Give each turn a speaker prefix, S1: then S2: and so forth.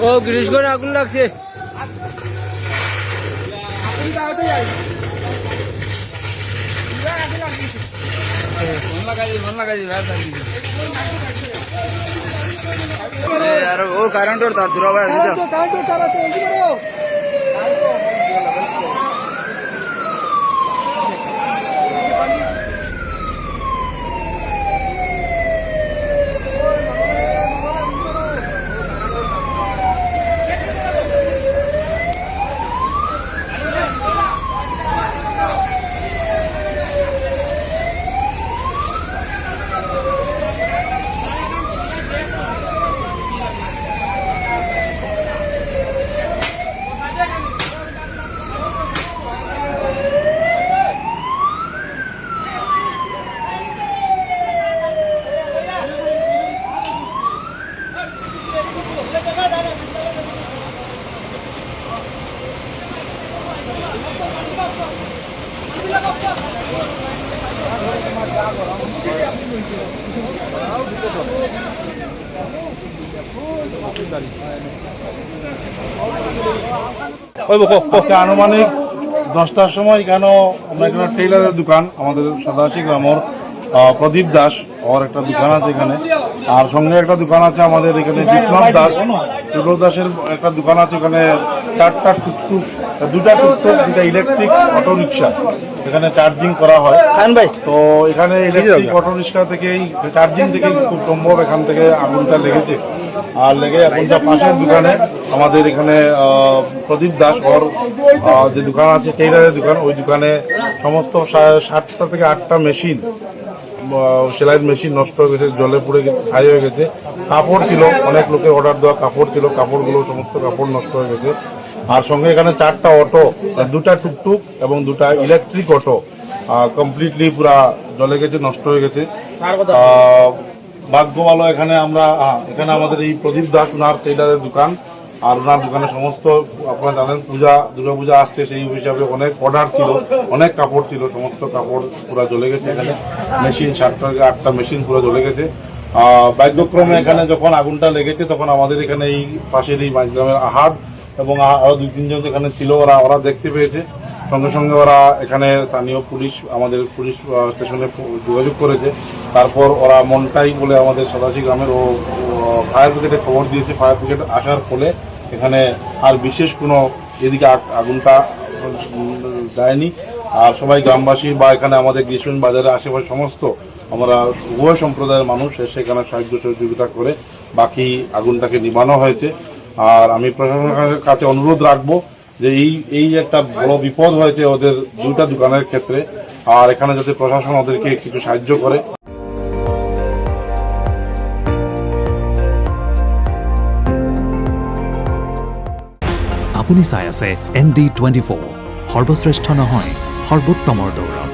S1: ও গিরিশগড়ে আগুন লাগছে।
S2: यार वो करंट और तार दूरा भाई
S3: আনুমানিক 10টার সময় এখানে আমরা এখানে টেইলারের দোকান আমাদের সাদাশি গ্রামের প্রদীপ দাস ওর একটা দোকান আছে এখানে, আর সঙ্গে একটা দোকান আছে আমাদের এখানে বিপ্লব দাসের একটা দোকান আছে এখানে। 4টা টুকটুক, 2টা টুকটুক, 2টা ইলেকট্রিক অটো রিক্সা এখানে চার্জিং করা হয়। তো এখানে ইলেকট্রিক অটো রিক্সা থেকেই চার্জিং থেকেই খুব সম্ভব এখান থেকে আগুনটা লেগেছে। আর লেগে এখন যা পাশের দোকানে আমাদের এখানে প্রদীপ দাস ওর যে দোকান আছে টেইলারের দোকান, ওই দোকানে সমস্ত 7টা থেকে 8টা মেশিন, সেলাইয়ের মেশিন নষ্ট হয়ে গেছে, জলে পুড়ে ছাই হয়ে গেছে। কাপড় ছিল, অনেক লোকের অর্ডার দেওয়া কাপড় ছিল, কাপড়গুলো সমস্ত কাপড় নষ্ট হয়ে গেছে। আর সঙ্গে এখানে 4টা অটো, 2টা টুকটুক এবং 2টা ইলেকট্রিক অটো কমপ্লিটলি পুরা জলে গেছে, নষ্ট হয়ে গেছে। ভাগ্য ভালো এখানে এখানে আমাদের এই প্রদীপ দাস ওনার টেইলারের দোকান, আর ওনার দোকানে সমস্ত আপনারা জানেন দুর্গা পূজা আসছে, সেই হিসাবে অনেক অর্ডার ছিল, অনেক কাপড় ছিল, সমস্ত কাপড় পুরো জ্বলে গেছে। এখানে মেশিন 7টা থেকে 8টা মেশিন পুরো জ্বলে গেছে। ভাগ্যক্রমে এখানে যখন আগুনটা লেগেছে তখন আমাদের এখানে এই পাশের এই মাঝগ্রামের আহাদ এবং আরো 2-3 জন এখানে ছিল, ওরা দেখতে পেয়েছে। সঙ্গে সঙ্গে ওরা এখানে স্থানীয় পুলিশ, আমাদের পুলিশ স্টেশনে যোগাযোগ করেছে। তারপর ওরা মনটাই বলে আমাদের সাদাশি গ্রামের ও ফায়ার ব্রিগেডে খবর দিয়েছে। ফায়ার ব্রিগেড আসার ফলে এখানে আর বিশেষ কোনো এদিকে আগুনটা যায়নি। আর সবাই গ্রামবাসী বা এখানে আমাদের গ্রীষ্ম বাজারের আশেপাশে সমস্ত আমরা উভয় সম্প্রদায়ের মানুষ সেখানে সাহায্য সহযোগিতা করে বাকি আগুনটাকে নিভানো হয়েছে। আর আমি প্রশাসনের কাছে অনুরোধ রাখবো যে এই একটা বড় বিপদ হয়েছে ওদের 2টা দোকানের ক্ষেত্রে, আর এখানে যাতে প্রশাসন ওদেরকে কিছু সাহায্য করে।
S4: আপুনি চাই আছে ND24, সৰ্বশ্ৰেষ্ঠ নহয় সৰ্বোত্তমৰ দৌৰ।